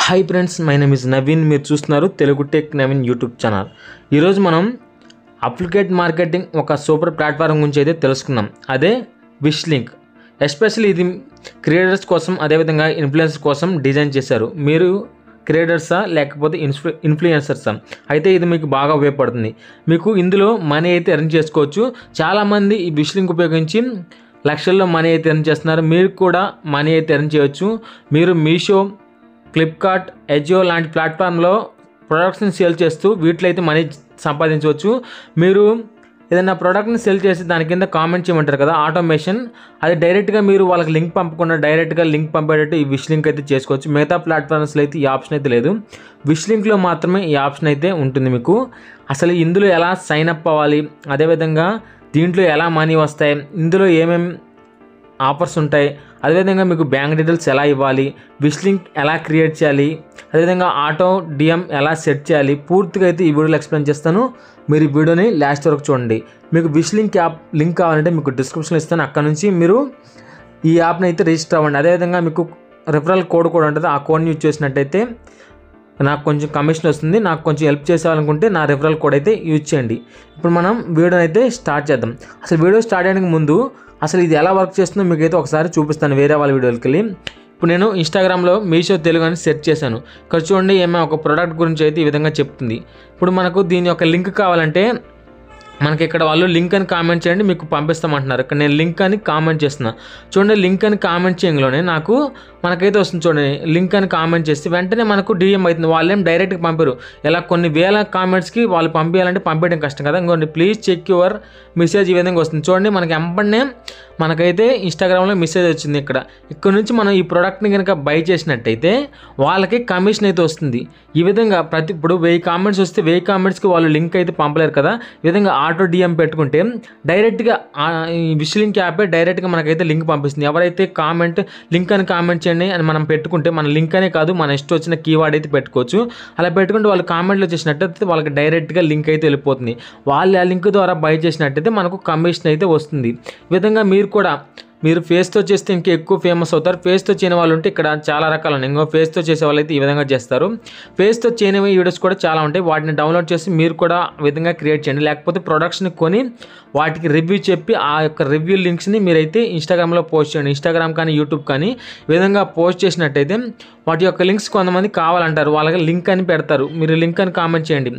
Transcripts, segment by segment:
Hi friends, my name is Naveen. మీరు చూస్తున్నారు Telugu tech Naveen YouTube channel. ఈరోజు మనం అప్లికేట్ మార్కెటింగ్ ఒక సూపర్ ప్లాట్ఫామ్ గురించి అయితే తెలుసుకున్నాం. అదే విష్ లింక్. ఎస్పెషల్లీ ఇది క్రియేటర్స్ కోసం, అదేవిధంగా ఇన్ఫ్లుయెన్సర్స్ కోసం డిజైన్ చేశారు. మీరు క్రియేటర్సా లేకపోతే ఇన్ఫ్లుయెన్సర్సా అయితే ఇది మీకు బాగా ఉపయోగపడుతుంది. మీకు ఇందులో మనీ అయితే ఎర్న్ చేసుకోవచ్చు. చాలామంది ఈ విష్ లింక్ ఉపయోగించి లక్షల్లో మనీ అయితే ఎర్న్ చేస్తున్నారు. మీరు కూడా మనీ అయితే ఎర్న్ చేయవచ్చు. మీరు మీషో, ఫ్లిప్కార్ట్, ఎజియో లాంటి ప్లాట్ఫామ్లో ప్రొడక్ట్స్ని సేల్ చేస్తూ వీటిలో అయితే మనీ సంపాదించవచ్చు. మీరు ఏదైనా ప్రోడక్ట్ని సెల్ చేసి దాని కింద కామెంట్ చేయమంటారు కదా, ఆటోమేషన్, అది డైరెక్ట్గా మీరు వాళ్ళకి లింక్ పంపకుండా డైరెక్ట్గా లింక్ పంపేటట్టు ఈ విష్ లింక్ అయితే చేసుకోవచ్చు. మిగతా ప్లాట్ఫామ్స్లో అయితే ఈ ఆప్షన్ అయితే లేదు. విష్ లింక్లో మాత్రమే ఈ ఆప్షన్ అయితే ఉంటుంది మీకు. అసలు ఇందులో ఎలా సైన్ అప్ అవ్వాలి, అదేవిధంగా దీంట్లో ఎలా మనీ వస్తాయి, ఇందులో ఏమేమి ఆఫర్స్ ఉంటాయి, అదేవిధంగా మీకు బ్యాంక్ డీటెయిల్స్ ఎలా ఇవ్వాలి, విష్ లింక్ ఎలా క్రియేట్ చేయాలి, అదేవిధంగా ఆటో డిఎం ఎలా సెట్ చేయాలి, పూర్తిగా అయితే ఈ వీడియోలో ఎక్స్ప్లెయిన్ చేస్తాను. మీరు ఈ వీడియోని లాస్ట్ వరకు చూడండి. మీకు విష్ లింక్ యాప్ లింక్ కావాలంటే మీకు డిస్క్రిప్షన్లో ఇస్తాను. అక్కడ నుంచి మీరు ఈ యాప్ని అయితే రిజిస్టర్ అవ్వండి. అదేవిధంగా మీకు రిఫరల్ కోడ్ కూడా ఉంటుంది. ఆ కోడ్ని యూజ్ చేసినట్టయితే నాకు కొంచెం కమిషన్ వస్తుంది. నాకు కొంచెం హెల్ప్ చేసేవాలనుకుంటే నా రిఫరల్ కోడ్ అయితే యూజ్ చేయండి. ఇప్పుడు మనం వీడియోని అయితే స్టార్ట్ చేద్దాం. అసలు వీడియో స్టార్ట్ చేయడానికి ముందు అసలు ఇది ఎలా వర్క్ చేస్తుందో మీకైతే ఒకసారి చూపిస్తాను వేరే వాళ్ళ వీడియోకి వెళ్ళి. ఇప్పుడు నేను ఇన్స్టాగ్రామ్లో మీషో తెలుగు అని సెర్చ్ చేశాను. ఇక్కడ చూడండి, ఏమైనా ఒక ప్రోడక్ట్ గురించి అయితే ఈ విధంగా చెప్తుంది. ఇప్పుడు మనకు దీని యొక్క లింక్ కావాలంటే మనకి ఇక్కడ వాళ్ళు లింక్ అని కామెంట్ చేయండి, మీకు పంపిస్తామంటున్నారు. ఇక్కడ నేను లింక్ అని కామెంట్ చేస్తున్నా. చూడండి, లింక్ అని కామెంట్ చేయడంలోనే మనకైతే వస్తుంది. చూడండి, లింక్ అని కామెంట్ చేస్తే వెంటనే మనకు డిఎం అవుతుంది. వాళ్ళేం డైరెక్ట్గా పంపారు. ఇలా కొన్ని వేల కామెంట్స్కి వాళ్ళు పంపించాలంటే పంపించడం కష్టం కదా. ఇంకోండి, ప్లీజ్ చెక్ యువర్ మెసేజ్, ఈ విధంగా వస్తుంది. చూడండి, మనకి వెంటనే మనకైతే ఇన్స్టాగ్రామ్లో మెసేజ్ వచ్చింది. ఇక్కడ నుంచి మనం ఈ ప్రోడక్ట్ని కనుక బై చేసినట్టయితే వాళ్ళకి కమిషన్ అయితే వస్తుంది. ఈ విధంగా ఇప్పుడు 1000 కామెంట్స్ వస్తే 1000 కామెంట్స్కి వాళ్ళు లింక్ అయితే పంపలేరు కదా. ఈ విధంగా ఆటో డిఎం పెట్టుకుంటే డైరెక్ట్గా ఈ విష్ లింక్ యాపే డైరెక్ట్గా మనకైతే లింక్ పంపిస్తుంది. ఎవరైతే లింక్ అని కామెంట్ చేయండి అని మనం పెట్టుకుంటే మన లింక్ అనే కాదు, మన ఇష్టం వచ్చిన కీవర్డ్ అయితే పెట్టుకోవచ్చు. అలా పెట్టుకుంటే వాళ్ళు కామెంట్లో చేసినట్టయితే వాళ్ళకి డైరెక్ట్గా లింక్ అయితే వెళ్ళిపోతుంది. వాళ్ళు ఆ లింక్ ద్వారా బై చేసినట్టయితే మనకు కమిషన్ అయితే వస్తుంది. ఈ విధంగా మీరు ఫేస్తో చేస్తే ఇంకా ఎక్కువ ఫేమస్ అవుతారు. ఫేస్తో చేయని వాళ్ళు ఉంటే ఇక్కడ చాలా రకాలు ఉన్నాయి. ఇంకో ఫేస్తో చేసే వాళ్ళు అయితే ఈ విధంగా చేస్తారు. ఫేస్తో చేయని వీడియోస్ కూడా చాలా ఉంటాయి. వాటిని డౌన్లోడ్ చేసి మీరు కూడా విధంగా క్రియేట్ చేయండి. లేకపోతే ప్రొడక్ట్స్ని కొని వాటికి రివ్యూ చెప్పి ఆ యొక్క రివ్యూ లింక్స్ని మీరైతే ఇన్స్టాగ్రామ్లో పోస్ట్ చేయండి. ఇన్స్టాగ్రామ్ కానీ యూట్యూబ్ కానీ ఈ విధంగా పోస్ట్ చేసినట్టయితే వాటి యొక్క లింక్స్ కొంతమంది కావాలంటారు, వాళ్ళకి లింక్ అని పెడతారు. మీరు లింక్ అని కామెంట్ చేయండి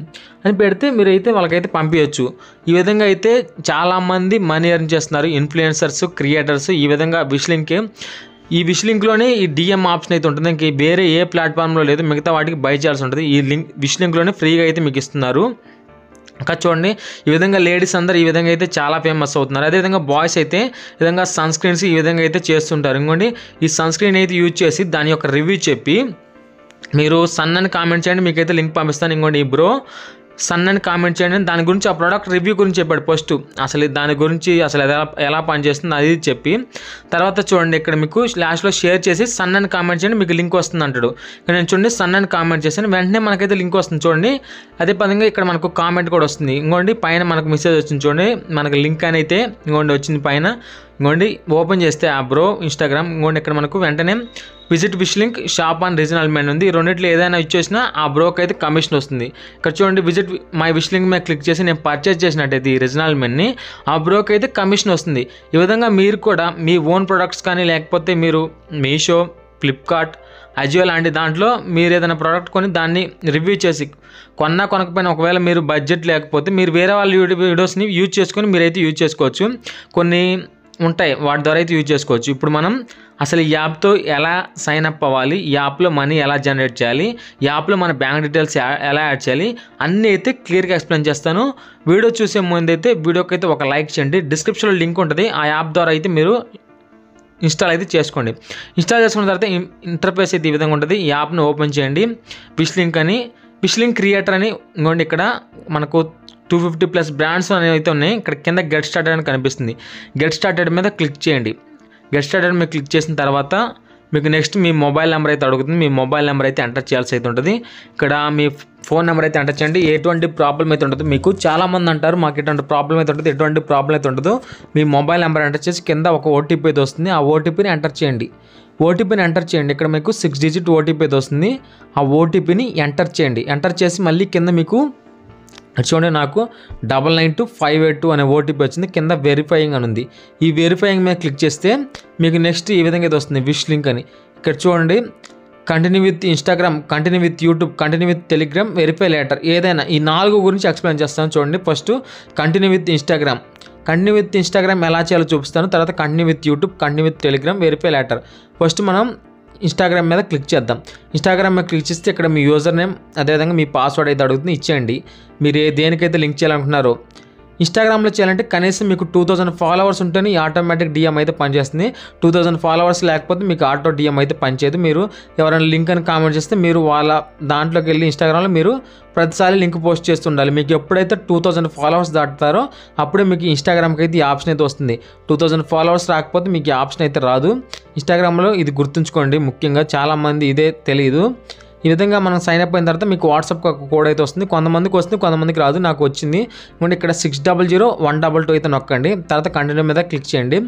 అని పెడితే మీరైతే వాళ్ళకైతే పంపించవచ్చు. ఈ విధంగా అయితే చాలామంది మనీ ఎర్న్ చేస్తున్నారు, ఇన్ఫ్లుయెన్సర్స్, క్రియేటర్స్. ఈ విధంగా ఈ విష్ లింక్లోనే ఈ డిఎం ఆప్షన్ అయితే ఉంటుంది. ఇంక వేరే ఏ ప్లాట్ఫామ్లో లేదు. మిగతా వాటికి బై చేయాల్సి ఉంటుంది. ఈ విష్ లింక్లోనే ఫ్రీగా అయితే మీకు ఇస్తున్నారు. ఇంకా చూడండి, ఈ విధంగా లేడీస్ అందరూ ఈ విధంగా అయితే చాలా ఫేమస్ అవుతున్నారు. అదేవిధంగా బాయ్స్ అయితే ఈ విధంగా సన్ స్క్రీన్స్ ఈ విధంగా అయితే చేస్తుంటారు. ఇంకోండి, ఈ సన్ స్క్రీన్ అయితే యూజ్ చేసి దాని యొక్క రివ్యూ చెప్పి మీరు సన్ అని కామెంట్ చేయండి, మీకైతే లింక్ పంపిస్తాను. ఇంకోండి, ఈ బ్రో సన్ అని కామెంట్ చేయండి. దాని గురించి ఆ ప్రోడక్ట్ రివ్యూ గురించి చెప్పాడు ఫస్ట్. అసలు దాని గురించి అసలు ఎలా పనిచేస్తుంది అది చెప్పి తర్వాత చూడండి, ఇక్కడ మీకు లాస్ట్లో షేర్ చేసి సన్ అని కామెంట్ చేయండి, మీకు లింక్ వస్తుంది అంటాడు. ఇక్కడ నేను చూడండి సన్ అని కామెంట్ చేశాను, వెంటనే మనకైతే లింక్ వస్తుంది. చూడండి, అదే పదంగా ఇక్కడ మనకు కామెంట్ కూడా వస్తుంది. ఇంకోండి, పైన మనకు మెసేజ్ వచ్చింది. చూడండి, మనకు లింక్ అని అయితే ఇంకోండి వచ్చింది పైన. ఇంకోండి, ఓపెన్ చేస్తే ఆ బ్రో ఇన్స్టాగ్రామ్. ఇంకోండి, ఇక్కడ మనకు వెంటనే visit wish link shop on regional men ఉంది. ఈ రెండిట్లో ఏదైనా ఇచ్చేసినా ఆ బ్రోకి అయితే కమిషన్ వస్తుంది. ఇక్కడ చూడండి, విజిట్ మై విష్ లింక్ మీద క్లిక్ చేసి నేను పర్చేజ్ చేసినట్టయితే ఈ రీజనల్ మెన్ని ఆ బ్రోకి అయితే కమిషన్ వస్తుంది. ఈ విధంగా మీరు కూడా మీ ఓన్ ప్రొడక్ట్స్ కానీ లేకపోతే మీరు మీషో, ఫ్లిప్కార్ట్, అజియో లాంటి దాంట్లో మీరు ఏదైనా ప్రోడక్ట్ కొని దాన్ని రివ్యూ చేసి కొనకపోయినా ఒకవేళ మీరు బడ్జెట్ లేకపోతే మీరు వేరే వాళ్ళ వీడియోస్ని యూజ్ చేసుకొని మీరైతే యూజ్ చేసుకోవచ్చు. కొన్ని ఉంటాయి, వాటి ద్వారా అయితే యూజ్ చేసుకోవచ్చు. ఇప్పుడు మనం అసలు ఈ యాప్తో ఎలా సైన్ అప్ అవ్వాలి, ఈ యాప్లో మనీ ఎలా జనరేట్ చేయాలి, ఈ యాప్లో మన బ్యాంక్ డీటెయిల్స్ ఎలా యాడ్ చేయాలి అన్నీ అయితే క్లియర్గా ఎక్స్ప్లెయిన్ చేస్తాను. వీడియో చూసే ముందు అయితే వీడియోకి అయితే ఒక లైక్ చేయండి. డిస్క్రిప్షన్లో లింక్ ఉంటుంది. ఆ యాప్ ద్వారా అయితే మీరు ఇన్స్టాల్ అయితే చేసుకోండి. ఇన్స్టాల్ చేసుకున్న తర్వాత ఇంటర్ఫేస్ అయితే ఈ విధంగా ఉంటుంది. ఈ యాప్ని ఓపెన్ చేయండి. విష్ లింక్ క్రియేటర్ అని ఇంకోండి, ఇక్కడ మనకు 250+ బ్రాండ్స్ అనేవి అయితే ఉన్నాయి. ఇక్కడ కింద గెట్ స్టార్టెడ్ అని కనిపిస్తుంది. గెట్ స్టార్టెడ్ మీద క్లిక్ చేయండి. గెట్ స్టార్టెడ్ మీద క్లిక్ చేసిన తర్వాత మీకు నెక్స్ట్ మీ మొబైల్ నెంబర్ అయితే అడుగుతుంది. మీ మొబైల్ నెంబర్ అయితే ఎంటర్ చేయాల్సి అయితే ఉంటుంది. ఇక్కడ మీ ఫోన్ నెంబర్ అయితే ఎంటర్ చేయండి. ఎటువంటి ప్రాబ్లం అయితే ఉంటుంది, మీకు చాలామంది అంటారు మాకు ఎటువంటి ప్రాబ్లం అయితే ఉంటుంది, ఎటువంటి ప్రాబ్లం అయితే ఉండదు. మీ మొబైల్ నెంబర్ ఎంటర్ చేసి కింద ఒక ఓటీపీ అయితే వస్తుంది. ఆ ఓటీపీని ఎంటర్ చేయండి. ఓటీపీని ఎంటర్ చేయండి. ఇక్కడ మీకు 6 డిజిట్ ఓటీపీ అయితే వస్తుంది. ఆ ఓటీపీని ఎంటర్ చేయండి. ఎంటర్ చేసి మళ్ళీ కింద మీకు చూడండి నాకు 992582 అనే ఓటీపీ వచ్చింది. కింద వెరిఫైయింగ్ అని ఉంది. ఈ వెరిఫైయింగ్ మీద క్లిక్ చేస్తే మీకు నెక్స్ట్ ఈ విధంగా అయితే వస్తుంది, విష్ లింక్ అని. ఇక్కడ చూడండి, continue with Instagram, continue with YouTube, continue with Telegram, verify later, ఏదైనా ఈ 4 గురించి ఎక్స్ప్లెయిన్ చేస్తాను. చూడండి, first continue with Instagram. Continue with Instagram ఎలా చేయాలో చూపిస్తాను. తర్వాత continue with YouTube, continue with Telegram, verify later. First మనం ఇన్స్టాగ్రామ్ మీద క్లిక్ చేద్దాం. ఇన్స్టాగ్రామ్ మీద క్లిక్ చేస్తే ఇక్కడ మీ యూజర్ నేమ్ అదేవిధంగా మీ పాస్వర్డ్ అయితే అడుగుతుంది, ఇచ్చేయండి. మీరు దేనికైతే లింక్ చేయాలనుకుంటున్నారో. ఇన్స్టాగ్రామ్లో చేయాలంటే కనీసం మీకు 2000 ఫాలోవర్స్ ఉంటేనే ఆటోమేటిక్ డిఎం అయితే పనిచేస్తుంది. 2000 ఫాలోవర్స్ లేకపోతే మీకు ఆటో డిఎం అయితే పనిచేయదు. మీరు ఎవరైనా లింక్ అని కామెంట్ చేస్తే మీరు వాళ్ళ దాంట్లోకి వెళ్ళి ఇన్స్టాగ్రామ్లో మీరు ప్రతిసారి లింక్ పోస్ట్ చేస్తుండాలి. మీకు ఎప్పుడైతే 2000 ఫాలోవర్స్ దాటుతారో అప్పుడే మీకు ఇన్స్టాగ్రామ్కి అయితే ఈ ఆప్షన్ అయితే వస్తుంది. 2000 ఫాలోవర్స్ రాకపోతే మీకు ఈ ఆప్షన్ అయితే రాదు. ఇన్స్టాగ్రామ్లో ఇది గుర్తుంచుకోండి, ముఖ్యంగా చాలామంది ఇదే తెలియదు. ఈ విధంగా మనం సైన్ అప్ అయిన తర్వాత మీకు వాట్సాప్కి ఒక కోడ్ అయితే వస్తుంది. కొంతమందికి వస్తుంది, కొంతమందికి రాదు. నాకు వచ్చింది. ఇంకోటి ఇక్కడ 600122 అయితే నొక్కండి. తర్వాత కంటిన్యూ మీద క్లిక్ చేయండి.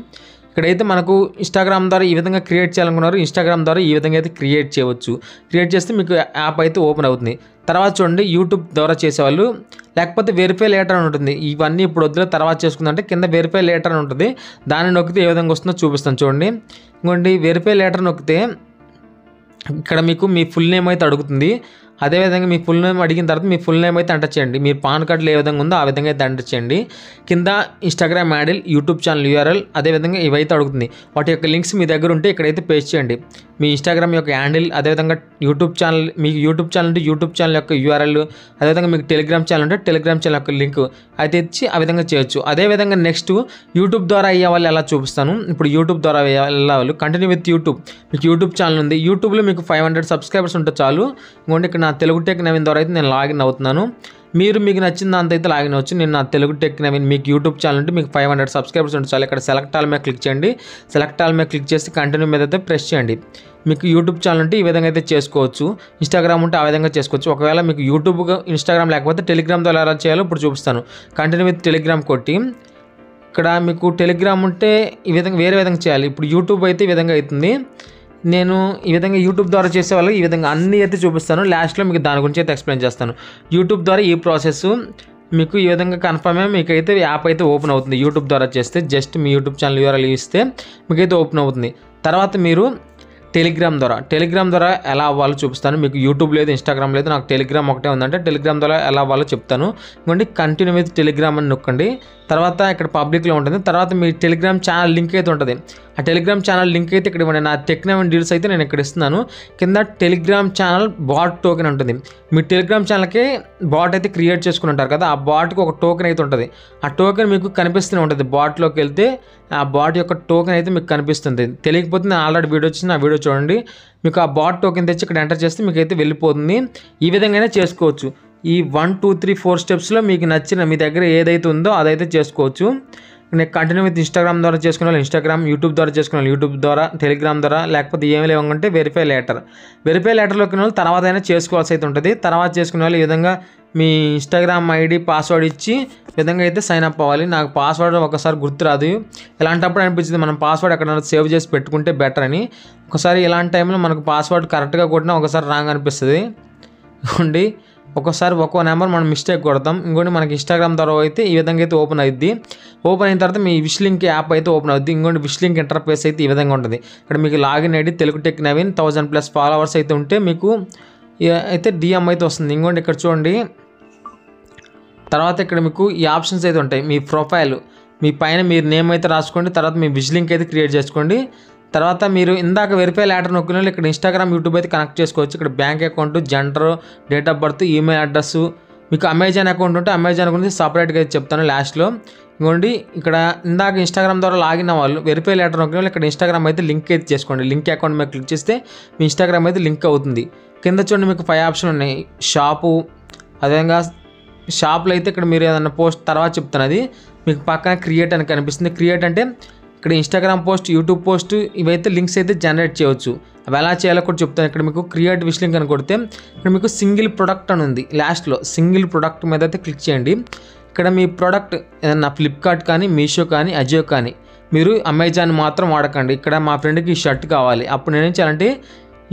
ఇక్కడైతే మనకు ఇన్స్టాగ్రామ్ ద్వారా ఈ విధంగా క్రియేట్ చేయాలనుకున్నారు. ఇన్స్టాగ్రామ్ ద్వారా ఈ విధంగా అయితే క్రియేట్ చేయవచ్చు. క్రియేట్ చేస్తే మీకు యాప్ అయితే ఓపెన్ అవుతుంది. తర్వాత చూడండి, యూట్యూబ్ ద్వారా చేసేవాళ్ళు లేకపోతే వెరిఫై లేటర్ అని ఉంటుంది. ఇవన్నీ ఇప్పుడు వద్దులే, తర్వాత చేసుకుందంటే కింద వెరిఫై లేటర్ అని ఉంటుంది. దాన్ని నొక్కితే ఏ విధంగా వస్తుందో చూపిస్తాను. చూడండి, ఇంకోండి వెరిఫై లేటర్ నొక్కితే ఇక్కడ మీకు మీ ఫుల్ నేమ్ అయితే అడుగుతుంది. అదేవిధంగా మీ ఫుల్ నేమ్ అడిగిన తర్వాత మీ ఫుల్ నేమ్ అయితే ఎంటర్ చేయండి. మీరు పాన్ కార్డులో ఏ విధంగా ఉందో ఆ విధంగా అయితే ఎంటర్ చేయండి. కింద Instagram handle, YouTube channel URL, అదేవిధంగా ఇవైతే అడుగుతుంది. వాటి యొక్క లింక్స్ మీ దగ్గర ఉంటే ఇక్కడైతే పేస్ట్ చేయండి. మీ ఇన్స్టాగ్రామ్ యొక్క హ్యాండిల్, అదేవిధంగా యూట్యూబ్ ఛానల్, మీకు యూట్యూబ్ ఛానల్ అంటే యూట్యూబ్ ఛానల్ యొక్క యూఆర్ఎల్, అదేవిధంగా మీకు టెలిగ్రామ్ ఛానల్ అంటే టెలిగ్రామ్ ఛానల్ యొక్క లింక్ అయితే ఇచ్చి ఆ విధంగా చేయొచ్చు. అదేవిధంగా నెక్స్ట్ యూట్యూబ్ ద్వారా అయ్యే వాళ్ళు ఎలా చూపిస్తాను. ఇప్పుడు యూట్యూబ్ ద్వారా వెళ్ళేవాళ్ళు కంటిన్యూ విత్ యూట్యూబ్. మీకు యూట్యూబ్ ఛానల్ ఉంది. యూట్యూబ్లో మీకు 500 సబ్స్క్రైబర్స్ ఉంటే చాలు. ఇంకోటి ఇక్కడ నా తెలుగు టెక్ నవీన్ ద్వారా అయితే నేను లాగిన్ అవుతున్నాను. మీకు నచ్చిన దాంతో అయితే లాగిన్ అవచ్చు. నేను నా తెలుగు టెక్ నవీన్, మీకు యూట్యూబ్ ఛానల్ ఉంటే మీకు 500 సబ్స్క్రైబర్స్ ఉంటే చాలు. ఇక్కడ సెలెక్ట్ ఆల్ మీద క్లిక్ చేయండి. సెలెక్ట్ ఆల్ మీద క్లిక్ చేసి కంటిన్యూ మీద అయితే ప్రెస్ చేయండి. మీకు యూట్యూబ్ ఛానల్ ఉంటే ఈ విధంగా అయితే చేసుకోవచ్చు. ఇన్స్టాగ్రామ్ ఉంటే ఆ విధంగా చేసుకోవచ్చు. ఒకవేళ మీకు యూట్యూబ్, ఇన్స్టాగ్రామ్ లేకపోతే టెలిగ్రామ్ ద్వారా ఎలా చేయాలో ఇప్పుడు చూపిస్తాను. కంటిన్యూ విత్ టెలిగ్రామ్ కొట్టి ఇక్కడ మీకు టెలిగ్రామ్ ఉంటే ఈ విధంగా వేరే విధంగా చేయాలి. ఇప్పుడు యూట్యూబ్ అయితే ఈ విధంగా అవుతుంది. నేను ఈ విధంగా యూట్యూబ్ ద్వారా చేసే వాళ్ళకి ఈ విధంగా అన్నీ అయితే చూపిస్తాను. లాస్ట్లో మీకు దాని గురించి అయితే ఎక్స్ప్లెయిన్ చేస్తాను. యూట్యూబ్ ద్వారా ఈ ప్రాసెస్ మీకు ఈ విధంగా కన్ఫర్మ్ అయ్యి మీకైతే యాప్ అయితే ఓపెన్ అవుతుంది. యూట్యూబ్ ద్వారా చేస్తే జస్ట్ మీ యూట్యూబ్ ఛానల్ యూఆర్ఎల్ ఇస్తే మీకైతే ఓపెన్ అవుతుంది. తర్వాత మీరు టెలిగ్రామ్ ద్వారా ఎలా అవ్వాలో చూపిస్తాను. మీకు యూట్యూబ్ లేదు, ఇన్స్టాగ్రామ్ లేదు, నాకు టెలిగ్రామ్ ఒకటే ఉందంటే టెలిగ్రామ్ ద్వారా ఎలా అవ్వాలో చెప్తాను. ఇంకోండి కంటిన్యూ విత్ టెలిగ్రామ్ అని నొక్కండి. తర్వాత ఇక్కడ పబ్లిక్లో ఉంటుంది. తర్వాత మీ టెలిగ్రామ్ ఛానల్ లింక్ అయితే ఉంటుంది. ఆ టెలిగ్రామ్ ఛానల్ లింక్ అయితే ఇక్కడ ఇవ్వండి. నా టెక్ నవీన్ డీల్స్ అయితే నేను ఇక్కడ ఇస్తున్నాను. కింద టెలిగ్రామ్ ఛానల్ బాట్ టోకెన్ ఉంటుంది. మీ టెలిగ్రామ్ ఛానల్కి బాట్ అయితే క్రియేట్ చేసుకుని ఉంటారు కదా, ఆ బాట్కి ఒక టోకెన్ అయితే ఉంటుంది. ఆ టోకెన్ మీకు కనిపిస్తూనే ఉంటుంది. బాట్లోకి వెళ్తే ఆ బాట్ యొక్క టోకెన్ అయితే మీకు కనిపిస్తుంది. తెలియకపోతే నేను ఆల్రెడీ వీడియో వచ్చింది, ఆ వీడియో చూడండి. మీకు ఆ బాట్ టోకెన్ తెచ్చి ఇక్కడ ఎంటర్ చేస్తే మీకు అయితే వెళ్ళిపోతుంది. ఈ విధంగానే చేసుకోవచ్చు. ఈ 1 2 3 4 స్టెప్స్లో మీకు నచ్చిన మీ దగ్గర ఏదైతే ఉందో అదైతే చేసుకోవచ్చు. నేను కంటిన్యూ విత్ ఇన్స్టాగ్రామ్ ద్వారా చేసుకునే వాళ్ళు ఇన్స్టాగ్రామ్, యూట్యూబ్ ద్వారా చేసుకునే వాళ్ళు యూట్యూబ్ ద్వారా, టెలిగ్రామ్ ద్వారా, లేకపోతే ఏమి లేవంటే వెరిఫై లేటర్లోకి వాళ్ళు తర్వాత అయినా చేసుకోవాల్సి అయితే ఉంటుంది. తర్వాత చేసుకునే వాళ్ళు ఈ విధంగా మీ ఇన్స్టాగ్రామ్ ఐడి పాస్వర్డ్ ఇచ్చి విధంగా అయితే సైన్ అప్ అవ్వాలి. నాకు పాస్వర్డ్ ఒకసారి గుర్తురాదు. ఇలాంటప్పుడు అనిపించింది మనం పాస్వర్డ్ ఎక్కడైనా సేవ్ చేసి పెట్టుకుంటే బెటర్ అని. ఒకసారి ఇలాంటి టైంలో మనకు పాస్వర్డ్ కరెక్ట్గా కొట్టినా ఒకసారి రాంగ్ అనిపిస్తుంది. ఇంకోండి ఒక్కోసారి ఒక్కో నెంబర్ మనం మిస్టేక్ కొడతాం. ఇంకోటి మనకి ఇన్స్టాగ్రామ్ ద్వారా అయితే ఈ విధంగా అయితే ఓపెన్ అవుద్ది. ఓపెన్ అయిన తర్వాత మీ విష్ లింక్ యాప్ అయితే ఓపెన్ అవుద్ది. ఇంకోటి విష్ లింక్ ఇంటర్ఫేస్ అయితే ఈ విధంగా ఉంటుంది. ఇక్కడ మీకు login ID Telugu tech Naveen 1000+ followers అయితే ఉంటే మీకు అయితే డిఎం అయితే వస్తుంది. ఇంకోటి ఇక్కడ చూడండి, తర్వాత ఇక్కడ మీకు ఈ ఆప్షన్స్ అయితే ఉంటాయి. మీ ప్రొఫైల్, మీ పైన మీరు నేమ్ అయితే రాసుకోండి. తర్వాత మీ విష్ లింక్ అయితే క్రియేట్ చేసుకోండి. తర్వాత మీరు ఇందాక వెరిఫై లేటర్ నొక్కిన వాళ్ళు ఇక్కడ ఇన్స్టాగ్రామ్, యూట్యూబ్ అయితే కనెక్ట్ చేసుకోవచ్చు. ఇక్కడ bank account, gender, date of birth, email address, మీకు అమెజాన్ అకౌంట్ ఉంటే అమెజాన్ గురించి సపరేట్గా అయితే చెప్తాను లాస్ట్లో. ఇంకోండి ఇక్కడ ఇందాక ఇన్స్టాగ్రామ్ ద్వారా లాగిన్ వాళ్ళు వెరిఫై లేటర్ నొక్కిన వాళ్ళు ఇక్కడ ఇన్స్టాగ్రామ్ అయితే లింక్ అయితే చేసుకోండి. లింక్ అకౌంట్ మీద క్లిక్ చేస్తే మీ ఇన్స్టాగ్రామ్ అయితే లింక్ అవుతుంది. కింద చూడండి మీకు 5 ఆప్షన్ ఉన్నాయి. షాపు, అదేవిధంగా షాప్లో అయితే ఇక్కడ మీరు ఏదైనా పోస్ట్ తర్వాత చెప్తాను. అది మీకు పక్కన క్రియేట్ అని కనిపిస్తుంది. క్రియేట్ అంటే ఇక్కడ ఇన్స్టాగ్రామ్ పోస్ట్, యూట్యూబ్ పోస్ట్ ఇవైతే లింక్స్ అయితే జనరేట్ చేయవచ్చు. అవి ఎలా చేయాలో కూడా చెప్తాను. ఇక్కడ మీకు క్రియేట్ విష్ లింక్ అని కొడితే ఇక్కడ మీకు సింగిల్ ప్రొడక్ట్ అని ఉంది. లాస్ట్లో సింగిల్ ప్రొడక్ట్ మీద అయితే క్లిక్ చేయండి. ఇక్కడ మీ ప్రోడక్ట్ ఏదన్నా ఫ్లిప్కార్ట్ కానీ, మీషో కానీ, అజియో కానీ మీరు అమెజాన్ మాత్రం వాడకండి. ఇక్కడ మా ఫ్రెండ్కి ఈ షర్ట్ కావాలి, అప్పుడు నేనేం చేయాలంటే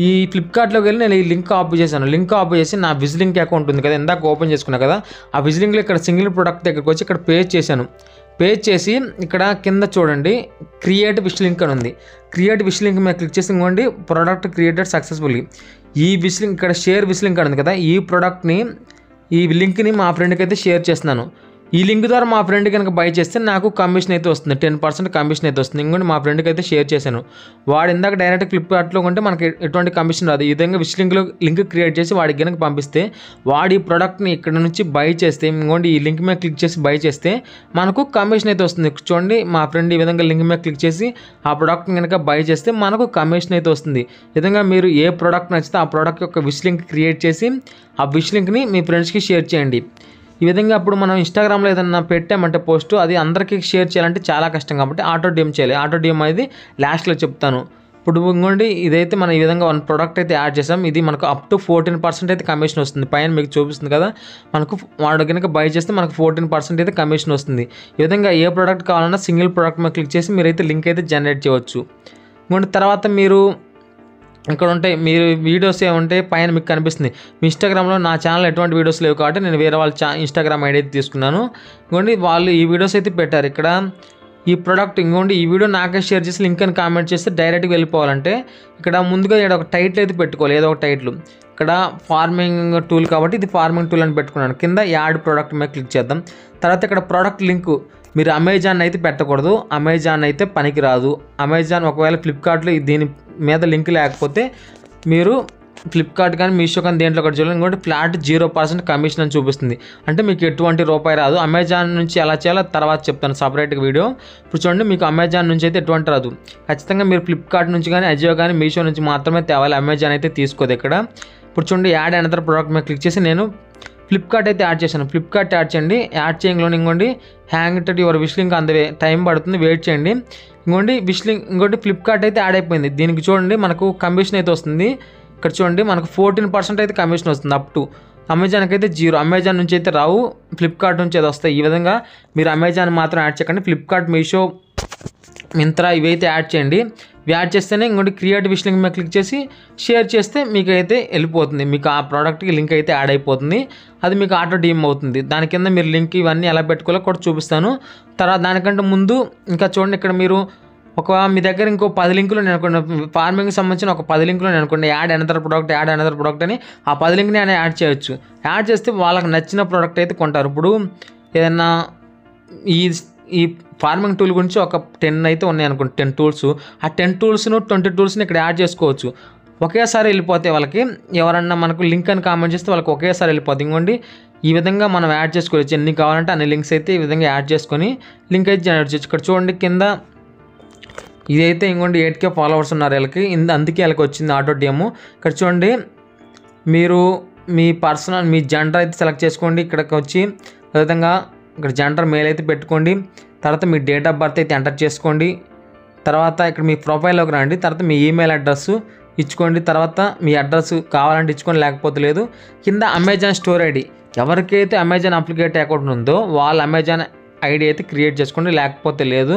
ఈ ఫ్లిప్కార్ట్లోకి వెళ్ళి నేను ఈ లింక్ కాపీ చేశాను. లింక్ కాపీ చేసి నా విజిలింక్ అకౌంట్ ఉంది కదా, ఇందాక ఓపెన్ చేసుకున్నా కదా, ఆ విజిలింక్లో ఇక్కడ సింగిల్ ప్రొడక్ట్ దగ్గరికి వచ్చి ఇక్కడ పేస్ట్ చేశాను. పేస్ట్ చేసి ఇక్కడ కింద చూడండి క్రియేట్ విష్ లింక్ అని ఉంది. క్రియేట్ విష్ లింక్ మీద క్లిక్ చేసి ఇంకోండి ప్రోడక్ట్ క్రియేటెడ్ సక్సెస్ఫుల్లీ. ఈ విష్ లింక్ ఇక్కడ షేర్ విష్ లింక్ అని ఉంది కదా, ఈ ప్రోడక్ట్ని ఈ లింక్ని మా ఫ్రెండ్కి అయితే షేర్ చేస్తున్నాను. ఈ లింక్ ద్వారా మా ఫ్రెండ్ కనుక బై చేస్తే నాకు కమిషన్ అయితే వస్తుంది, 10% కమిషన్ అయితే వస్తుంది. ఇంకోటి మా ఫ్రెండ్కి అయితే షేర్ చేశాను. వాడు ఇందాక డైరెక్ట్ ఫ్లిప్కార్ట్లో కొంటే మనకి ఎటువంటి కమిషన్ రాదు. ఈ విధంగా విష్ లింక్లో లింక్ క్రియేట్ చేసి వాడికి కనుక పంపిస్తే వాడి ప్రోడక్ట్ని ఇక్కడ నుంచి బై చేస్తే, ఇంకోటి ఈ లింక్ మీద క్లిక్ చేసి బై చేస్తే మనకు కమిషన్ అయితే వస్తుంది. చూడండి మా ఫ్రెండ్ ఈ విధంగా లింక్ మీద క్లిక్ చేసి ఆ ప్రోడక్ట్ని కనుక బై చేస్తే మనకు కమిషన్ అయితే వస్తుంది. ఈ విధంగా మీరు ఏ ప్రోడక్ట్ నచ్చితే ఆ ప్రోడక్ట్ యొక్క విష్ లింక్ క్రియేట్ చేసి ఆ విష్ లింక్ని మీ ఫ్రెండ్స్కి షేర్ చేయండి. ఈ విధంగా అప్పుడు మనం ఇన్స్టాగ్రామ్లో ఏదైనా పెట్టామంటే పోస్ట్, అది అందరికీ షేర్ చేయాలంటే చాలా కష్టం కాబట్టి ఆటో డిఎం చేయాలి. ఆటో డిఎం అనేది లాస్ట్లో చెప్తాను. ఇప్పుడు ఇంకోండి ఇదైతే మనం ఈ విధంగా 1 ప్రోడక్ట్ అయితే యాడ్ చేసాం. ఇది మనకు అప్ టు 14% అయితే కమిషన్ వస్తుంది. పైన మీకు చూపిస్తుంది కదా, మనకు వాడు కనుక బై చేస్తే మనకు 14% అయితే కమిషన్ వస్తుంది. ఈ విధంగా ఏ ప్రోడక్ట్ కావాలన్నా సింగిల్ ప్రోడక్ట్ మీద క్లిక్ చేసి మీరైతే లింక్ అయితే జనరేట్ చేయవచ్చు. ఇంకోటి తర్వాత మీరు ఇక్కడ ఉంటాయి, మీరు వీడియోస్ ఏముంటే పైన మీకు కనిపిస్తుంది. మీ ఇన్స్టాగ్రామ్లో నా ఛానల్ ఎటువంటి వీడియోస్ లేవు కాబట్టి నేను వేరే వాళ్ళ ఇన్స్టాగ్రామ్ ఐడి అయితే తీసుకున్నాను. ఇంకోండి వాళ్ళు ఈ వీడియోస్ అయితే పెట్టారు. ఇక్కడ ఈ ప్రోడక్ట్ ఇంకోండి ఈ వీడియో నాకే షేర్ చేసి లింక్ అని కామెంట్ చేస్తే డైరెక్ట్గా వెళ్ళిపోవాలంటే ఇక్కడ ముందుగా ఇక్కడ ఒక టైటిల్ అయితే పెట్టుకోవాలి, ఏదో ఒక టైటిల్. ఇక్కడ ఫార్మింగ్ టూల్ కాబట్టి ఇది ఫార్మింగ్ టూల్ అని పెట్టుకున్నాను. కింద యాడ్ ప్రోడక్ట్ మీద క్లిక్ చేద్దాం. తర్వాత ఇక్కడ ప్రోడక్ట్ లింకు మీరు అమెజాన్ అయితే పెట్టకూడదు, అమెజాన్ అయితే పనికిరాదు. అమెజాన్ ఒకవేళ ఫ్లిప్కార్ట్లో దీని మీద లింక్ లేకపోతే మీరు ఫ్లిప్కార్ట్ కానీ మీషో కానీ దేంట్లో ఒకటి చూడాలి. ఇంకోటి ఫ్లాట్ 0% కమిషన్ అని చూపిస్తుంది, అంటే మీకు ఎటువంటి రూపాయి రాదు. అమెజాన్ నుంచి ఎలా చేయాలో తర్వాత చెప్తాను సపరేట్గా వీడియో. ఇప్పుడు చూడండి మీకు అమెజాన్ నుంచి అయితే ఎటువంటి రాదు. ఖచ్చితంగా మీరు ఫ్లిప్కార్ట్ నుంచి కానీ అజియో కానీ మీషో నుంచి మాత్రమే తేవాలి, అమెజాన్ అయితే తీసుకోదు ఇక్కడ. ఇప్పుడు చూడండి యాడ్ అనదర్ ప్రోడక్ట్ మీద క్లిక్ చేసి నేను ఫ్లిప్కార్ట్ అయితే యాడ్ చేశాను. ఫ్లిప్కార్ట్ యాడ్ చేయండి. యాడ్ చేయంలోనే ఇంకోండి hang to your wish link అంత టైం పడుతుంది, వెయిట్ చేయండి. ఇంకోటి విష్ లింక్ ఇంకోటి ఫ్లిప్కార్ట్ అయితే యాడ్ అయిపోయింది. దీనికి చూడండి మనకు కమిషన్ అయితే వస్తుంది. ఇక్కడ చూడండి మనకు 14% అయితే కమిషన్ వస్తుంది అప్ టు. అమెజాన్కి అయితే 0, అమెజాన్ నుంచి అయితే రావు, ఫ్లిప్కార్ట్ నుంచి అయితే వస్తాయి. ఈ విధంగా మీరు అమెజాన్ మాత్రం యాడ్ చేయకండి, ఫ్లిప్కార్ట్, మీషో, మింత్రా ఇవైతే యాడ్ చేయండి. యాడ్ చేస్తేనే ఇంకోటి క్రియేట్ విష్ లింక్ మీద క్లిక్ చేసి షేర్ చేస్తే మీకు అయితే వెళ్ళిపోతుంది, మీకు ఆ ప్రోడక్ట్కి లింక్ అయితే యాడ్ అయిపోతుంది. అది మీకు ఆటో డిఎం అవుతుంది. దాని కింద మీరు లింక్ ఇవన్నీ ఎలా పెట్టుకోవాలో కూడా చూపిస్తాను. తర్వాత దానికంటే ముందు ఇంకా చూడండి ఇక్కడ మీరు మీ దగ్గర ఇంకో 10 లింకులు నేను అనుకోండి, ఫార్మింగ్కి సంబంధించిన ఒక 10 లింకులు నేను అనుకోండి, యాడ్ అనదర్ ప్రోడక్ట్ అని ఆ 10 లింక్ని అని యాడ్ చేయొచ్చు. యాడ్ చేస్తే వాళ్ళకి నచ్చిన ప్రోడక్ట్ అయితే కొంటారు. ఇప్పుడు ఏదన్నా ఈ ఫార్మింగ్ టూల్ గురించి ఒక 10 అయితే ఉన్నాయి అనుకోండి, 10 టూల్స్. ఆ 10 టూల్స్ను 20 టూల్స్ని ఇక్కడ యాడ్ చేసుకోవచ్చు. ఒకేసారి వెళ్ళిపోతే వాళ్ళకి ఎవరన్నా మనకు లింక్ అని కామెంట్ చేస్తే వాళ్ళకి ఒకేసారి వెళ్ళిపోతుంది. ఇంకోండి ఈ విధంగా మనం యాడ్ చేసుకోవచ్చు, ఎన్ని కావాలంటే అన్ని లింక్స్ అయితే ఈ విధంగా యాడ్ చేసుకొని లింక్ అయితే జనరేట్ చేయొచ్చు. ఇక్కడ చూడండి కింద ఇదైతే ఇంకోండి 8K ఫాలోవర్స్ ఉన్నారు వీళ్ళకి, అందుకే వీళ్ళకి వచ్చింది ఆటో డిఎం. ఇక్కడ చూడండి మీరు మీ పర్సనల్ మీ జెండర్ అయితే సెలెక్ట్ చేసుకోండి. ఇక్కడికి వచ్చి అదేవిధంగా ఇక్కడ జెండర్ మేల్ అయితే పెట్టుకోండి. తర్వాత మీ డేట్ ఆఫ్ బర్త్ అయితే ఎంటర్ చేసుకోండి. తర్వాత ఇక్కడ మీ ప్రొఫైల్లోకి రండి. తర్వాత మీ ఈమెయిల్ అడ్రస్ ఇచ్చుకోండి. తర్వాత మీ అడ్రస్ కావాలంటే ఇచ్చుకోండి, లేకపోతే లేదు. కింద అమెజాన్ స్టోర్ ఐడి, ఎవరికైతే అమెజాన్ అప్లికేట్ అకౌంట్ ఉందో వాళ్ళ అమెజాన్ ఐడి అయితే క్రియేట్ చేసుకోండి, లేకపోతే లేదు.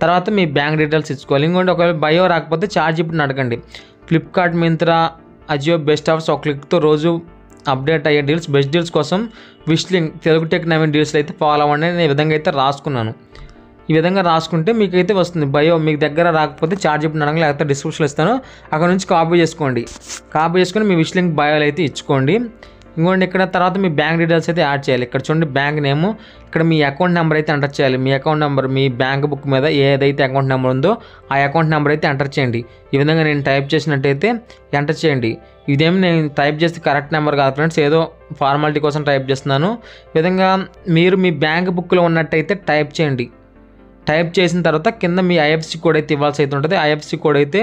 తర్వాత మీ బ్యాంక్ డీటెయిల్స్ ఇచ్చుకోవాలి. ఇంకోటి ఒకవేళ బయో రాకపోతే చార్ట్‌జీపీటీని అడగండి. Flipkart, Myntra, Ajio best offers ఒక క్లిక్తో రోజు అప్డేట్ అయ్యే డీల్స్, బెస్ట్ డీల్స్ కోసం wish link Telugu tech 9 deals అయితే ఫాలో అవ్వండి. నేను ఈ విధంగా అయితే రాసుకున్నాను. ఈ విధంగా రాసుకుంటే మీకు అయితే వస్తుంది. బయో మీకు దగ్గర రాకపోతే చార్ట్‌జీపీటీని అడగండి, లేకపోతే డిస్క్రిప్షన్లో ఇస్తాను, అక్కడ నుంచి కాపీ చేసుకోండి. కాపీ చేసుకొని మీ విష్ లింక్ బయోలో అయితే ఇచ్చుకోండి. ఇంకోండి ఇక్కడ తర్వాత మీ బ్యాంక్ డీటెయిల్స్ అయితే యాడ్ చేయాలి. ఇక్కడ చూడండి బ్యాంక్ నేమ్, ఇక్కడ మీ అకౌంట్ నెంబర్ అయితే ఎంటర్ చేయాలి. మీ అకౌంట్ నెంబర్ మీ బ్యాంక్ బుక్ మీద ఏదైతే అకౌంట్ నెంబర్ ఉందో ఆ అకౌంట్ నెంబర్ అయితే ఎంటర్ చేయండి. ఈ విధంగా నేను టైప్ చేసినట్టయితే ఎంటర్ చేయండి. ఇదేమి నేను టైప్ చేస్తే కరెక్ట్ నెంబర్ కాదు ఫ్రెండ్స్, ఏదో ఫార్మాలిటీ కోసం టైప్ చేస్తున్నాను. ఈ విధంగా మీరు మీ బ్యాంక్ బుక్లో ఉన్నట్టయితే టైప్ చేయండి. టైప్ చేసిన తర్వాత కింద మీ ఐఎఫ్సి కోడ్ అయితే ఇవ్వాల్సి అయితే ఉంటుంది. ఐఎఫ్సి కోడ్ అయితే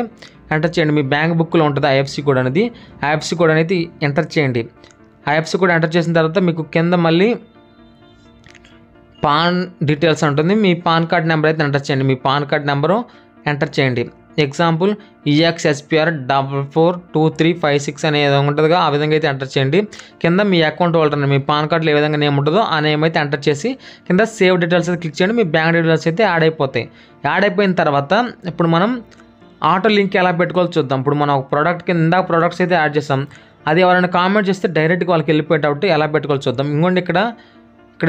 ఎంటర్ చేయండి. మీ బ్యాంక్ బుక్లో ఉంటుంది ఐఎఫ్సి కోడ్ అనేది. ఐఎఫ్సి కోడ్ అనేది ఎంటర్ చేయండి. ఐఎఫ్సి కోడ్ ఎంటర్ చేసిన తర్వాత మీకు కింద మళ్ళీ పాన్ డీటెయిల్స్ ఉంటుంది. మీ పాన్ కార్డ్ నెంబర్ అయితే ఎంటర్ చేయండి. మీ పాన్ కార్డ్ నెంబరు ఎంటర్ చేయండి. ఎగ్జాంపుల్ EXSPR442356 అనేది ఉంటుందిగా, ఆ విధంగా అయితే ఎంటర్ చేయండి. కింద మీ అకౌంట్ హోల్డర్ మీ పాన్ కార్డులో ఏ విధంగా నేమ్ ఉంటుందో ఆ నేమ్ అయితే ఎంటర్ చేసి కింద సేవ్ డీటెయిల్స్ అయితే క్లిక్ చేయండి. మీ బ్యాంక్ డీటెయిల్స్ అయితే యాడ్ అయిపోతాయి. యాడ్ అయిపోయిన తర్వాత ఇప్పుడు మనం ఆటో లింక్ ఎలా పెట్టుకోవాలో చూద్దాం. ఇప్పుడు మనం ఒక ప్రోడక్ట్ కింద ఇందాక ప్రోడక్ట్స్ అయితే యాడ్ చేస్తాం, అది ఎవరైనా కామెంట్ చేస్తే డైరెక్ట్గా వాళ్ళకి వెళ్ళిపోయేటట్టు ఎలా పెట్టుకోవాలో చూద్దాం. ఇంకోండి ఇక్కడ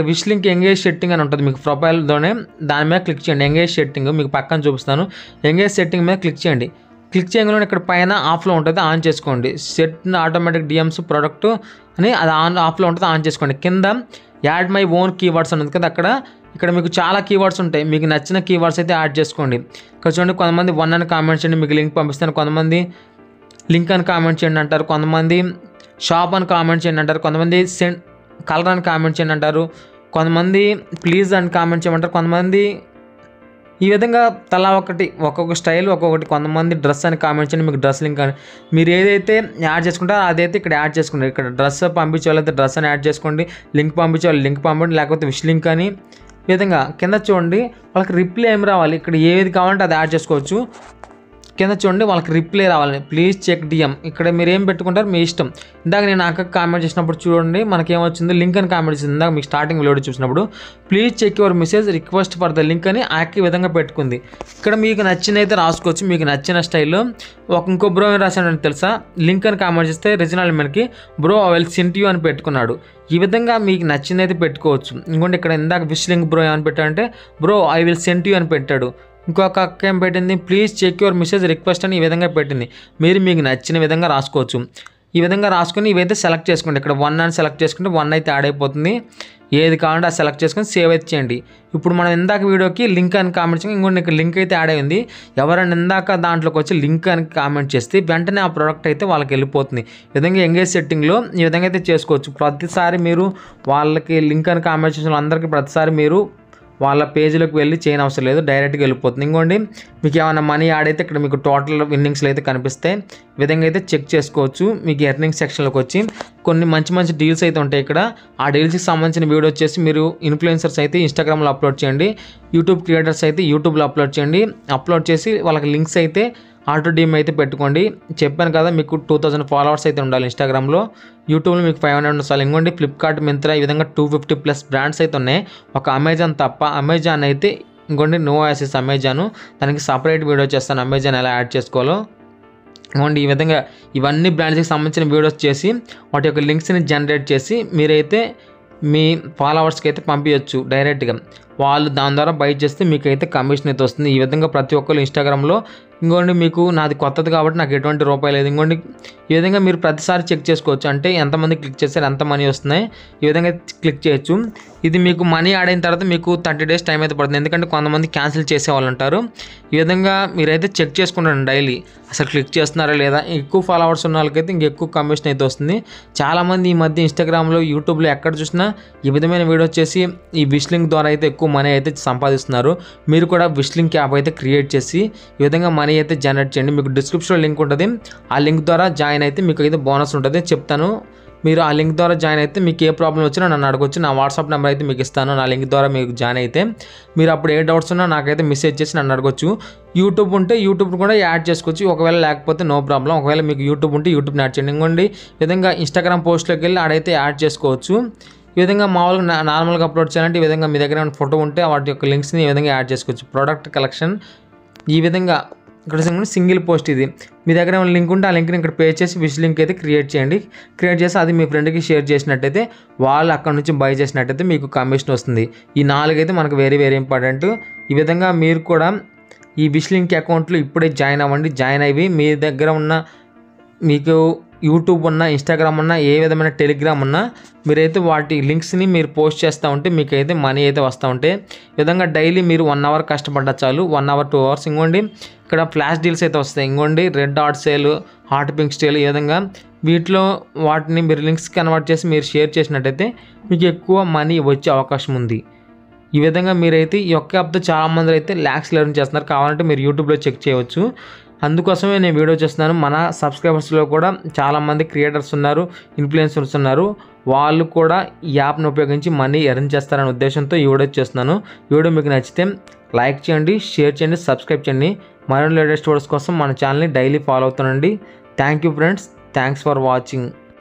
విష్ లింక్ ఎంగేజ్ సెట్టింగ్ అని ఉంటుంది మీకు ప్రొఫైల్లోనే, దాని మీద క్లిక్ చేయండి. ఎంగేజ్ సెట్టింగ్ మీకు పక్కన చూపిస్తాను. ఎంగేజ్ సెట్టింగ్ మీద క్లిక్ చేయండి. క్లిక్ చేయగానే ఇక్కడ పైన ఆఫ్లో ఉంటుంది, ఆన్ చేసుకోండి. సెట్ ఆటోమేటిక్ డిఎమ్స్ ప్రోడక్ట్ అని అది ఆఫ్లో ఉంటుంది, ఆన్ చేసుకోండి. కింద యాడ్ మై ఓన్ కీవర్డ్స్ అనేది కదా, ఇక్కడ మీకు చాలా కీవర్డ్స్ ఉంటాయి. మీకు నచ్చిన కీవర్డ్స్ అయితే యాడ్ చేసుకోండి. ఇక్కడ చూడండి, కొంతమంది 1 అని కామెంట్ చేయండి, మీకు లింక్ పంపిస్తాను. కొంతమంది లింక్ అని కామెంట్ చేయండి అంటారు, కొంతమంది షాప్ అని కామెంట్ చేయండి అంటారు, కొంతమంది సెండ్ కలర్ అని కామెంట్ చేయండి అంటారు, కొంతమంది ప్లీజ్ అని కామెంట్ చేయమంటారు, కొంతమంది ఈ విధంగా తలా ఒక్కొక్క స్టైల్ ఒక్కొక్కటి. కొంతమంది డ్రెస్ అని కామెంట్ చేయండి, మీకు డ్రెస్ లింక్ అని. మీరు ఏదైతే యాడ్ చేసుకుంటారో అదైతే ఇక్కడ యాడ్ చేసుకోండి. ఇక్కడ డ్రెస్ పంపించే వాళ్ళైతే డ్రెస్ అని యాడ్ చేసుకోండి, లింక్ పంపించే వాళ్ళు లింక్ పంపండి, లేకపోతే విష్ లింక్ అని. ఈ విధంగా కింద చూడండి వాళ్ళకి రిప్లై ఏమి రావాలి, ఇక్కడ ఏది కావాలంటే అది యాడ్ చేసుకోవచ్చు. కింద చూడండి వాళ్ళకి రిప్లై రావాలి, ప్లీజ్ చెక్ డిఎం. ఇక్కడ మీరు ఏం పెట్టుకుంటారు మీ ఇష్టం. ఇందాక నేను అక్కకి కామెంట్ చేసినప్పుడు చూడండి మనకి ఏమొచ్చింది, లింక్ అని కామెంట్ చేసింది. ఇందాక మీకు స్టార్టింగ్ వీడియో చూసినప్పుడు please check your message request for the link అని ఈ విధంగా పెట్టుకుంది. ఇక్కడ మీకు నచ్చినైతే రాసుకోవచ్చు, మీకు నచ్చిన స్టైల్లో. ఇంకో బ్రో ఏం రాశాడని తెలుసా, లింక్ అని కామెంట్ చేస్తే రిజినల్ మనకి bro I will send you అని పెట్టుకున్నాడు. ఈ విధంగా మీకు నచ్చిందైతే పెట్టుకోవచ్చు. ఇంకోటి ఇక్కడ ఇందాక విష్ లింక్ బ్రో ఏమని పెట్టాడంటే bro I will send you అని పెట్టాడు. ఇంకొక అక్క ఏం పెట్టింది, please check your message request అని ఈ విధంగా పెట్టింది. మీరు మీకు నచ్చిన విధంగా రాసుకోవచ్చు. ఈ విధంగా రాసుకొని ఇవైతే సెలెక్ట్ చేసుకోండి. ఇక్కడ 1 అని సెలెక్ట్ చేసుకుంటే 1 అయితే యాడ్ అయిపోతుంది. ఏది కావాలంటే అది సెలెక్ట్ చేసుకొని సేవ్ అయితే చేయండి. ఇప్పుడు మనం ఇందాక వీడియోకి లింక్ అని కామెంట్ చేసి ఇంకొన్ని ఇక్కడ లింక్ అయితే యాడ్ అయింది. ఎవరైనా ఇందాక దాంట్లోకి వచ్చి లింక్ అని కామెంట్ చేస్తే వెంటనే ఆ ప్రోడక్ట్ అయితే వాళ్ళకి వెళ్ళిపోతుంది. ఈ విధంగా ఎంగేజ్ సెట్టింగ్లో ఈ విధంగా అయితే చేసుకోవచ్చు. ప్రతిసారి మీరు వాళ్ళకి లింక్ అని కామెంట్ చేసిన వాళ్ళందరికీ ప్రతిసారి మీరు వాళ్ళ పేజీలోకి వెళ్ళి చేయని అవసరం లేదు, డైరెక్ట్గా వెళ్ళిపోతుంది. ఇంకోండి మీకు ఏమైనా మనీ యాడ్ అయితే ఇక్కడ మీకు టోటల్ విన్నింగ్స్లో అయితే కనిపిస్తాయి. ఈ విధంగా అయితే చెక్ చేసుకోవచ్చు. మీకు ఎర్నింగ్ సెక్షన్లోకి వచ్చి కొన్ని మంచి డీల్స్ అయితే ఉంటాయి. ఇక్కడ ఆ డీల్స్కి సంబంధించిన వీడియో వచ్చేసి మీరు ఇన్ఫ్లుయెన్సర్స్ అయితే ఇన్స్టాగ్రామ్లో అప్లోడ్ చేయండి, యూట్యూబ్ క్రియేటర్స్ అయితే యూట్యూబ్లో అప్లోడ్ చేయండి. అప్లోడ్ చేసి వాళ్ళకి లింక్స్ అయితే ఆటో డీమ్ అయితే పెట్టుకోండి. చెప్పాను కదా మీకు 2000 ఫాలోవర్స్ అయితే ఉండాలి ఇన్స్టాగ్రామ్లో. యూట్యూబ్లో మీకు 500 ఉండాలి. ఇంకోండి ఫ్లిప్కార్ట్, మింత్రా ఈ విధంగా 250+ బ్రాండ్స్ అయితే ఉన్నాయి. ఒక అమెజాన్ తప్ప. అమెజాన్ అయితే ఇంకోండి నో యాసెస్ అమెజాన్, దానికి సపరేట్ వీడియో చేస్తాను అమెజాన్ ఎలా యాడ్ చేసుకోవాలో. ఇంకోండి ఈ విధంగా ఇవన్నీ బ్రాండ్స్కి సంబంధించిన వీడియోస్ చేసి వాటి యొక్క లింక్స్ని జనరేట్ చేసి మీరైతే మీ ఫాలోవర్స్కి అయితే పంపించవచ్చు డైరెక్ట్గా. వాళ్ళు దాని ద్వారా బై చేస్తే మీకైతే కమిషన్ అయితే వస్తుంది. ఈ విధంగా ప్రతి ఒక్కరు ఇన్స్టాగ్రామ్లో. ఇంకోండి మీకు నాది కొత్తది కాబట్టి నాకు ఎటువంటి రూపాయి లేదు. ఇంకోండి ఈ విధంగా మీరు ప్రతిసారి చెక్ చేసుకోవచ్చు, అంటే ఎంతమంది క్లిక్ చేస్తారు, ఎంత మనీ వస్తున్నాయి, ఈ విధంగా క్లిక్ చేయొచ్చు. ఇది మీకు మనీ యాడ్ అయిన తర్వాత మీకు 30 days టైం అయితే పడుతుంది, ఎందుకంటే కొంతమంది క్యాన్సిల్ చేసే వాళ్ళు ఉంటారు. ఈ విధంగా మీరైతే చెక్ చేసుకుంటారు డైలీ అసలు క్లిక్ చేస్తున్నారా లేదా. ఎక్కువ ఫాలోవర్స్ ఉన్న వాళ్ళకైతే ఇంకెక్కువ కమిషన్ అయితే వస్తుంది. చాలామంది ఈ మధ్య ఇన్స్టాగ్రామ్లో, యూట్యూబ్లో ఎక్కడ చూసినా ఈ విధమైన వీడియో చేసి ఈ విష్ లింక్ ద్వారా అయితే ఎక్కువ మనీ అయితే సంపాదిస్తున్నారు. మీరు కూడా విష్ లింక్ యాప్ అయితే క్రియేట్ చేసి ఈ విధంగా మనీ అయితే జనరేట్ చేయండి. మీకు డిస్క్రిప్షన్లో లింక్ ఉంటుంది, ఆ లింక్ ద్వారా జాయిన్ అయితే మీకు అయితే బోనస్ ఉంటుంది చెప్తాను. మీరు ఆ లింక్ ద్వారా జాయిన్ అయితే మీకు ఏ ప్రాబ్లం వచ్చినా నన్ను అడగొచ్చు. నా వాట్సాప్ నెంబర్ అయితే మీకు ఇస్తాను. నా లింక్ ద్వారా మీకు జాయిన్ అయితే మీరు అప్పుడు ఏ డౌట్స్ ఉన్నా నాకైతే మెసేజ్ చేసి నన్ను అడగొచ్చు. యూట్యూబ్ ఉంటే యూట్యూబ్ కూడా యాడ్ చేసుకోవచ్చు, ఒకవేళ లేకపోతే నో ప్రాబ్లం. ఒకవేళ మీకు యూట్యూబ్ ఉంటే యూట్యూబ్ని యాడ్ చేయండి. ఇంకోండి ఈ విధంగా ఇన్స్టాగ్రామ్ పోస్ట్లోకి వెళ్ళి ఆడైతే యాడ్ చేసుకోవచ్చు. ఈ విధంగా మామూలుగా నార్మల్గా అప్లోడ్ చేయాలంటే ఈ విధంగా మీ దగ్గర ఫోటో ఉంటే వాటి యొక్క లింక్స్ని ఈ విధంగా యాడ్ చేసుకోవచ్చు. ప్రోడక్ట్ కలెక్షన్ ఈ విధంగా ఇక్కడ సింగిల్ పోస్ట్. ఇది మీ దగ్గర ఏమైనా లింక్ ఉంటే ఆ లింక్ని ఇక్కడ పే చేసి విష్ లింక్ అయితే క్రియేట్ చేయండి. క్రియేట్ చేసి అది మీ ఫ్రెండ్కి షేర్ చేసినట్టయితే వాళ్ళు అక్కడ నుంచి బై చేసినట్టయితే మీకు కమిషన్ వస్తుంది. ఈ 4 అయితే మనకు వెరీ ఇంపార్టెంట్. ఈ విధంగా మీరు కూడా ఈ విష్ లింక్ అకౌంట్లో ఇప్పుడే జాయిన్ అవ్వండి. జాయిన్ అయ్యి మీ దగ్గర ఉన్న మీకు యూట్యూబ్ ఉన్నా, ఇన్స్టాగ్రామ్ ఉన్నా, ఏ విధమైన టెలిగ్రామ్ ఉన్నా మీరైతే వాటి లింక్స్ని మీరు పోస్ట్ చేస్తూ ఉంటే మీకైతే మనీ అయితే వస్తూ ఉంటాయి. ఈ విధంగా డైలీ మీరు 1 hour కష్టపడ్డా చాలు, 1 hour 2 hours. ఇంకోండి ఇక్కడ ఫ్లాష్ డీల్స్ అయితే వస్తాయి. ఇంకోండి red dot sale, hot pink sale. ఈ విధంగా వీటిలో వాటిని మీరు లింక్స్ కన్వర్ట్ చేసి మీరు షేర్ చేసినట్టయితే మీకు ఎక్కువ మనీ వచ్చే అవకాశం ఉంది. ఈ విధంగా మీరైతే ఈ ఒక్క యాప్తో చాలామంది అయితే ల్యాక్స్ లెర్న్ చేస్తున్నారు. కావాలంటే మీరు యూట్యూబ్లో చెక్ చేయవచ్చు. అందుకోసమే నేను వీడియో చేస్తున్నాను. మన సబ్స్క్రైబర్స్లో కూడా చాలామంది క్రియేటర్స్ ఉన్నారు, ఇన్ఫ్లుయెన్సర్స్ ఉన్నారు. వాళ్ళు కూడా ఈ యాప్ను ఉపయోగించి మనీ ఎర్న్ చేస్తారనే ఉద్దేశంతో ఈ వీడియో చేస్తున్నాను. ఈ వీడియో మీకు నచ్చితే లైక్ చేయండి, షేర్ చేయండి, సబ్స్క్రైబ్ చేయండి. మరిన్ని లేటెస్ట్ వీడియోస్ కోసం మన ఛానల్ని డైలీ ఫాలో అవుతానండి. Thank you friends, thanks for watching.